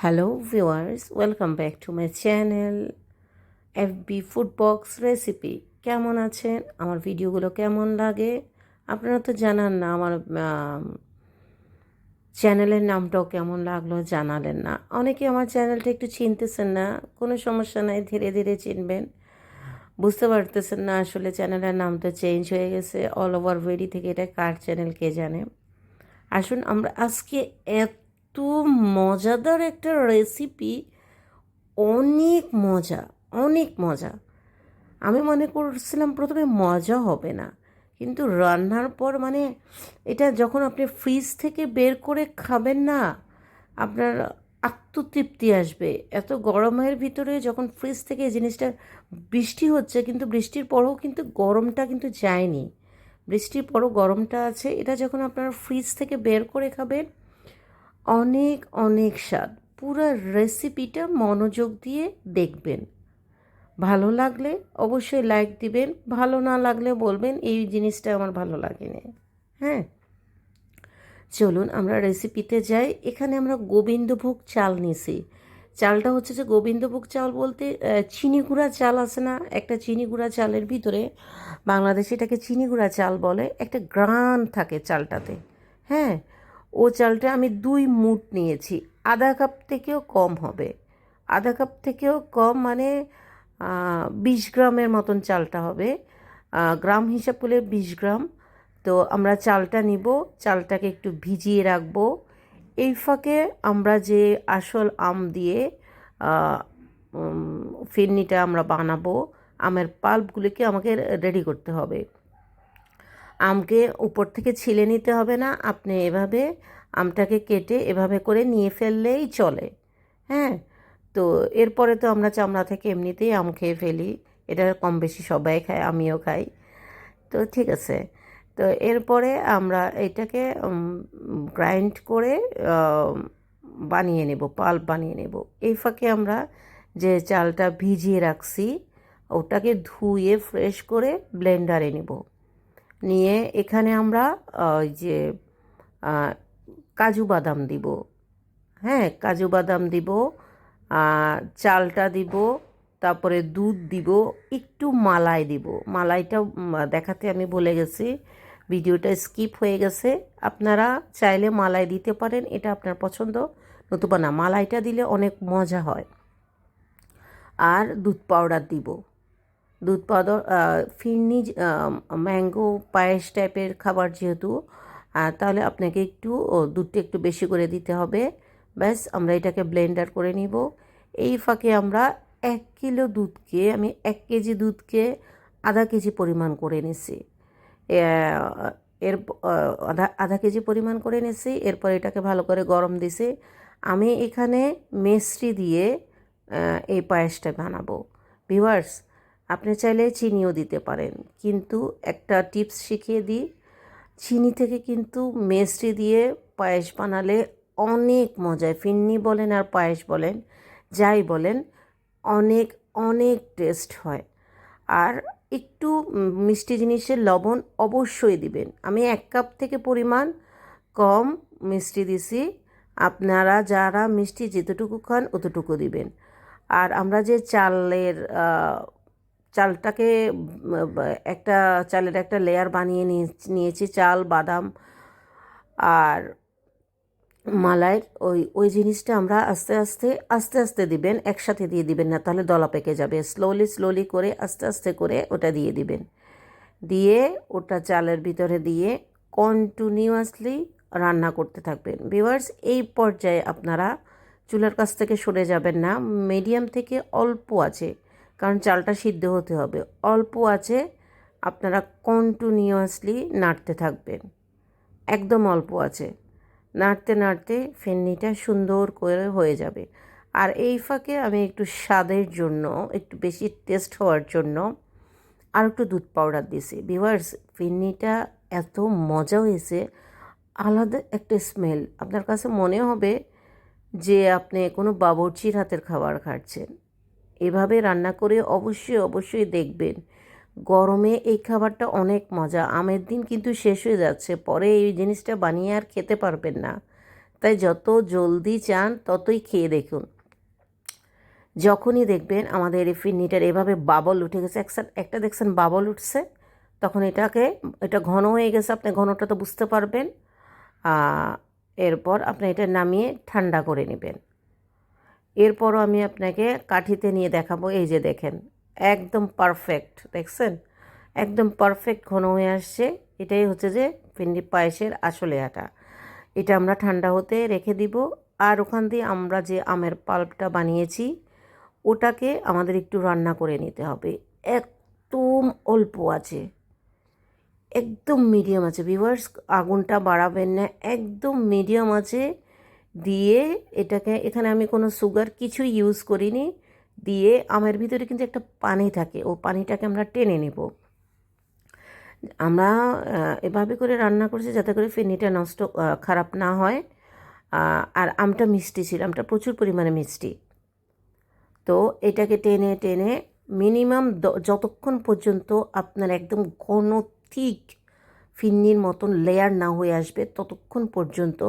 Hello viewers, welcome back to my channel FB food box recipe. কেমন আছেন? আমার ভিডিওগুলো কেমন লাগে? আপনারা তো জানান না আমার চ্যানেলের নামটাও কেমন লাগলো, জানালেন না। অনেকে আমার চ্যানেলটা একটু চিনতেছেন না, কোনো সমস্যা নাই, ধীরে ধীরে চিনবেন। বুঝতে পারতেছেন না আসলে চ্যানেলের নামটা চেঞ্জ হয়ে গেছে। অল ওভার ওয়েডি থেকে এটা কার চ্যানেল কে জানে। আসুন আমরা আজকে এত মজাদার একটা রেসিপি, অনেক মজা, অনেক মজা। আমি মনে করছিলাম প্রথমে মজা হবে না, কিন্তু রান্নার পর এটা যখন আপনি ফ্রিজ থেকে বের করে খাবেন না, আপনার আত্মতৃপ্তি আসবে। এত গরমের ভিতরে যখন ফ্রিজ থেকে এই জিনিসটা, বৃষ্টি হচ্ছে কিন্তু বৃষ্টির পরেও কিন্তু গরমটা কিন্তু যায়নি, বৃষ্টির পরও গরমটা আছে। এটা যখন আপনারা ফ্রিজ থেকে বের করে খাবেন, অনেক অনেক স্বাদ। পুরো রেসিপিটা মনোযোগ দিয়ে দেখবেন। ভালো লাগলে অবশ্যই লাইক দিবেন, ভালো না লাগলে বলবেন এই জিনিসটা আমার ভালো লাগেনি। হ্যাঁ, চলুন আমরা রেসিপিতে যাই। এখানে আমরা গোবিন্দভোগ চাল নিছি। চালটা হচ্ছে যে গোবিন্দভোগ চাল বলতে চিনি গুঁড়া চাল আছে না, একটা চিনি গুঁড়া চালের ভিতরে, বাংলাদেশে এটাকে চিনি গুঁড়া চাল বলে, একটা গ্রান থাকে চালটাতে। হ্যাঁ, ও চালটা আমি 2 মুঠ নিয়েছি। আধা কাপ থেকেও কম হবে, আধা কাপ থেকেও কম, 20 গ্রামের মতন চালটা হবে। গ্রাম হিসাব করলে 20 গ্রাম। তো আমরা চালটা নিব, চালটাকে একটু ভিজিয়ে রাখবো। এই ফাঁকে আমরা যে আসল আম দিয়ে ফিরনিটা আমরা বানাবো, আমের পাল্পগুলিকে আমাকে রেডি করতে হবে। আমকে উপর থেকে ছিলে নিতে হবে না, আপনি এভাবে আমটাকে কেটে এভাবে করে নিয়ে ফেললেই চলে। হ্যাঁ, তো এরপরে তো আমরা চামড়া থেকে এমনিতেই আম খেয়ে ফেলি, এটা কম বেশি সবাই খায়, আমিও খাই। তো ঠিক আছে, তো এরপরে আমরা এটাকে গ্রাইন্ড করে বানিয়ে নেব, পাল্প বানিয়ে নেব। এই ফাঁকে আমরা যে চালটা ভিজিয়ে রাখছি ওটাকে ধুয়ে ফ্রেশ করে ব্লেন্ডারে নেব। নিয়ে এখানে আমরা ওই যে কাজু বাদাম দিব। হ্যাঁ, কাজু বাদাম দিব, চালটা দিব, তারপরে দুধ দিব, একটু মালাই দিব। মালাইটা দেখাতে আমি ভুলে গেছি, ভিডিওটা স্কিপ হয়ে গেছে। আপনারা চাইলে মালাই দিতে পারেন, এটা আপনার পছন্দ, নতুবা না, মালাইটা দিলে অনেক মজা হয়। আর দুধ পাউডার দিব। দুধ পাউডার, ফিরনি, ম্যাঙ্গো পায়েস টাইপের খাবার যেহেতু, তাহলে আপনাকে একটু দুধটা একটু বেশি করে দিতে হবে। ব্যাস, আমরা এটাকে ব্লেন্ডার করে নিব। এই ফাঁকে আমরা 1 কিলো দুধকে, আমি 1 কেজি দুধকে আধা কেজি পরিমাণ করে নিছি। এর আধা কেজি পরিমাণ করে নিছি। এরপর এটাকে ভালো করে গরম দিছি। আমি এখানে মিছরি দিয়ে এই পায়েসটা বানাবো। ভিউয়ার্স, আপনি চাইলে চিনিও দিতে পারেন, কিন্তু একটা টিপস শিখিয়ে দিই, চিনি থেকে কিন্তু মিছরি দিয়ে পায়েস বানালে অনেক মজায়, ফিন্নি বলেন আর পায়েস বলেন, যাই বলেন, অনেক অনেক টেস্ট হয়। আর একটু মিষ্টি জিনিসের লবণ অবশ্যই দিবেন। আমি 1 কাপ থেকে পরিমাণ কম মিষ্টি দিছি, আপনারা যারা মিষ্টি যেতটুকু খান অতটুকু দিবেন। আর আমরা যে চালটাকে একটা চালের একটা লেয়ার বানিয়ে নিয়েছি, চাল, বাদাম আর মালাইয়ের, ওই ওই জিনিসটা আমরা আস্তে আস্তে আস্তে আস্তে দিবেন, একসাথে দিয়ে দিবেন না, তাহলে দলা পেকে যাবে। স্লোলি স্লোলি করে আস্তে আস্তে করে ওটা দিয়ে দিবেন। দিয়ে ওটা চালের ভিতরে দিয়ে কন্টিনিউয়াসলি রান্না করতে থাকবেন। ভিউয়ার্স, এই পর্যায়ে আপনারা চুলার কাছ থেকে সরে যাবেন না, মিডিয়াম থেকে অল্প আছে, কারণ চালটা সিদ্ধ হতে হবে, অল্প আছে আপনারা কন্টিনিউয়াসলি নাড়তে থাকবেন, একদম অল্প আছে। নাড়তে নাড়তে ফেন্নিটা সুন্দর করে হয়ে যাবে। আর এই ফাঁকে আমি একটু স্বাদের জন্য, একটু বেশি টেস্ট হওয়ার জন্য আর একটু দুধ পাউডার দিয়েছি। ভিউয়ার্স, ফিরনিটা এত মজা হয়েছে, আলাদা একটা স্মেল, আপনার কাছে মনে হবে যে আপনি কোনো বাবুর্চির হাতের খাবার খাচ্ছেন। এভাবে রান্না করে অবশ্যই অবশ্যই দেখবেন। গরমে এই খাবারটা অনেক মজা। আমের দিন কিন্তু শেষ হয়ে যাচ্ছে, পরে এই জিনিসটা বানিয়ে আর খেতে পারবেন না। তাই যত জলদি চান ততই খেয়ে দেখুন। যখনই দেখবেন আমাদের এই ফিরনিটার এভাবে বাবল উঠে গেছে, একটা দেখছেন বাবল উঠছে, তখন এটা ঘন হয়ে গেছে, আপনি ঘনটা তো বুঝতে পারবেন। এরপর আপনি এটা নামিয়ে ঠান্ডা করে নেবেন। এরপরও আমি আপনাকে কাঠিতে নিয়ে দেখাবো। এই যে দেখেন, একদম পারফেক্ট, দেখছেন একদম পারফেক্ট ঘন হয়ে আসছে। এটাই হচ্ছে যে ফিরনি পায়েসের আসলে আটা। এটা আমরা ঠান্ডা হতে রেখে দিব। আর ওখান দিয়ে আমরা যে আমের পাল্পটা বানিয়েছি ওটাকে আমাদের একটু রান্না করে নিতে হবে, একদম অল্প আছে, একদম মিডিয়াম আছে ভিউয়ার্স, আগুনটা বাড়াবেন না, একদম মিডিয়াম আছে দিয়ে এটাকে, এখানে আমি কোনো সুগার কিছু ইউজ করিনি, দিয়ে আমের ভিতরে কিন্তু একটা পানি থাকে, ও পানিটাকে আমরা টেনে নেব। আমরা এভাবে করে রান্না করছি যাতে করে ফিরনিটা খারাপ না হয়। আর আমটা মিষ্টি ছিল, আমটা প্রচুর পরিমাণে মিষ্টি। তো এটাকে টেনে টেনে মিনিমাম যতক্ষণ পর্যন্ত আপনার একদম ঘন ঠিক ফিরনির মতন লেয়ার না হয়ে আসবে ততক্ষণ পর্যন্ত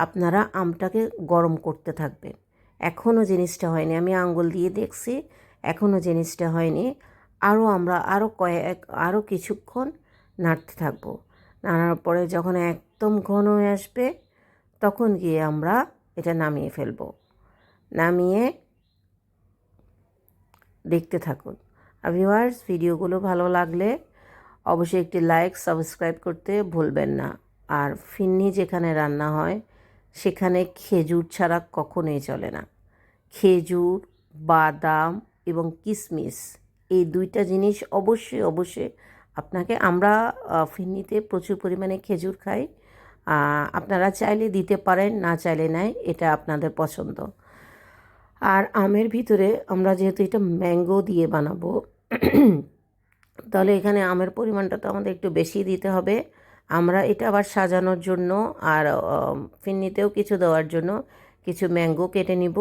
আপনারা আমটাকে গরম করতে থাকবেন। এখনও জিনিসটা হয়নি, আমি আঙ্গুল দিয়ে দেখছি, এখনও জিনিসটা হয়নি। আমরা আরও কিছুক্ষণ নাড়তে থাকবো। নাড়ার পরে যখন একদম ঘন হয়ে আসবে তখন গিয়ে আমরা এটা নামিয়ে ফেলবো। নামিয়ে দেখতে থাকুন। আর ভিউয়ার্স, ভিডিওগুলো ভালো লাগলে অবশ্যই একটি লাইক সাবস্ক্রাইব করতে ভুলবেন না। আর ফিরনি যেখানে রান্না হয় সেখানে খেজুর ছাড়া কখনোই চলে না। খেজুর, বাদাম এবং কিশমিশ, এই দুইটা জিনিস অবশ্যই অবশ্যই আপনাকে, আমরা ফিরনিতে প্রচুর পরিমাণে খেজুর খাই, আপনারা চাইলে দিতে পারেন, না চাইলে নাই, এটা আপনাদের পছন্দ। আর আমের ভিতরে আমরা যেহেতু এটা ম্যাঙ্গো দিয়ে বানাবো তাহলে এখানে আমের পরিমাণটা তো আমাদের একটু বেশি দিতে হবে। আমরা এটা আবার সাজানোর জন্য আর ফিরনিতেও কিছু দেওয়ার জন্য কিছু ম্যাঙ্গো কেটে নিব।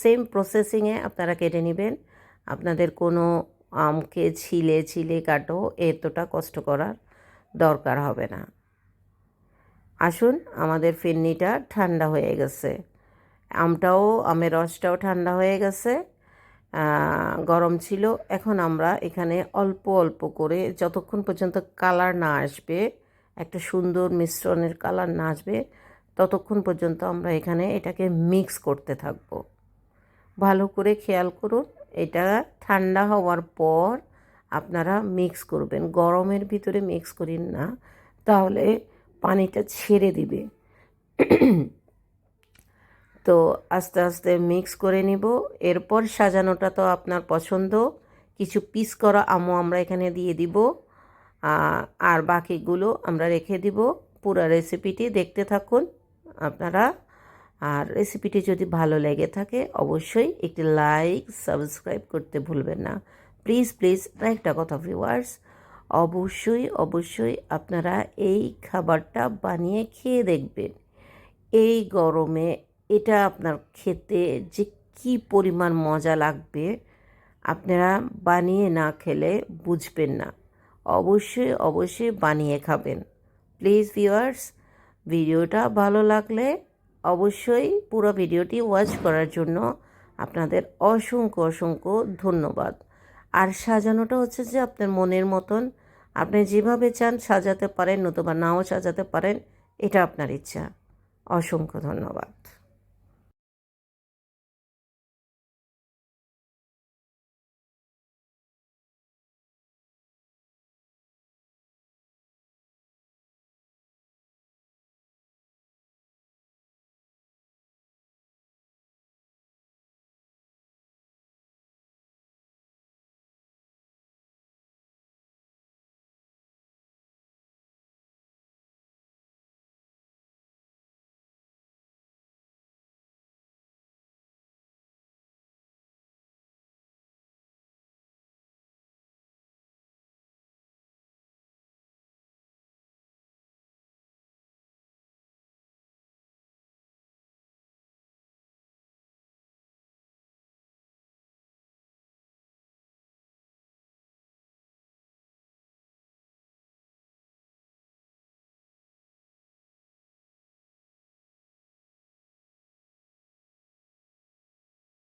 সেম প্রসেসিংয়ে আপনারা কেটে নেবেন। আপনাদের কোনো আমকে ছিলে ছিলে কাটো, এতটা কষ্ট করার দরকার হবে না। আসুন, আমাদের ফিরনিটা ঠান্ডা হয়ে গেছে, আমের রসটাও ঠান্ডা হয়ে গেছে, গরম ছিল। এখন আমরা এখানে অল্প অল্প করে যতক্ষণ পর্যন্ত কালার না আসবে, একটা সুন্দর মিশ্রণের কালার না আসবে ততক্ষণ পর্যন্ত আমরা এখানে এটাকে মিক্স করতে থাকব। ভালো করে খেয়াল করুন, এটা ঠান্ডা হওয়ার পর আপনারা মিক্স করবেন, গরমের ভিতরে মিক্স করেন না, তাহলে পানিটা ছেড়ে দিবে। তো আস্তে আস্তে মিক্স করে নিব। এরপর সাজানোটা তো আপনার পছন্দ, কিছু পিস করা আমও আমরা এখানে দিয়ে দিব, আর বাকিগুলো আমরা রেখে দিব। পুরো রেসিপিটি দেখতে থাকুন আপনারা। আর রেসিপিটি যদি ভালো লেগে থাকে অবশ্যই একটি লাইক সাবস্ক্রাইব করতে ভুলবেন না। প্লিজ প্লিজ, একটা কথা ভিউয়ার্স, অবশ্যই অবশ্যই আপনারা এই খাবারটা বানিয়ে খেয়ে দেখবেন। এই গরমে এটা আপনার খেতে যে কী পরিমাণ মজা লাগবে, আপনারা বানিয়ে না খেলে বুঝবেন না। অবশ্যই অবশ্যই বানিয়ে খাবেন। প্লিজ ভিউয়ার্স, ভিডিওটা ভালো লাগলে অবশ্যই পুরো ভিডিওটি ওয়াচ করার জন্য আপনাদের অসংখ্য অসংখ্য ধন্যবাদ। আর সাজানোটা হচ্ছে যে আপনার মনের মতন, আপনি যেভাবে চান সাজাতে পারেন, নতুবা নাও সাজাতে পারেন, এটা আপনার ইচ্ছা। অসংখ্য ধন্যবাদ।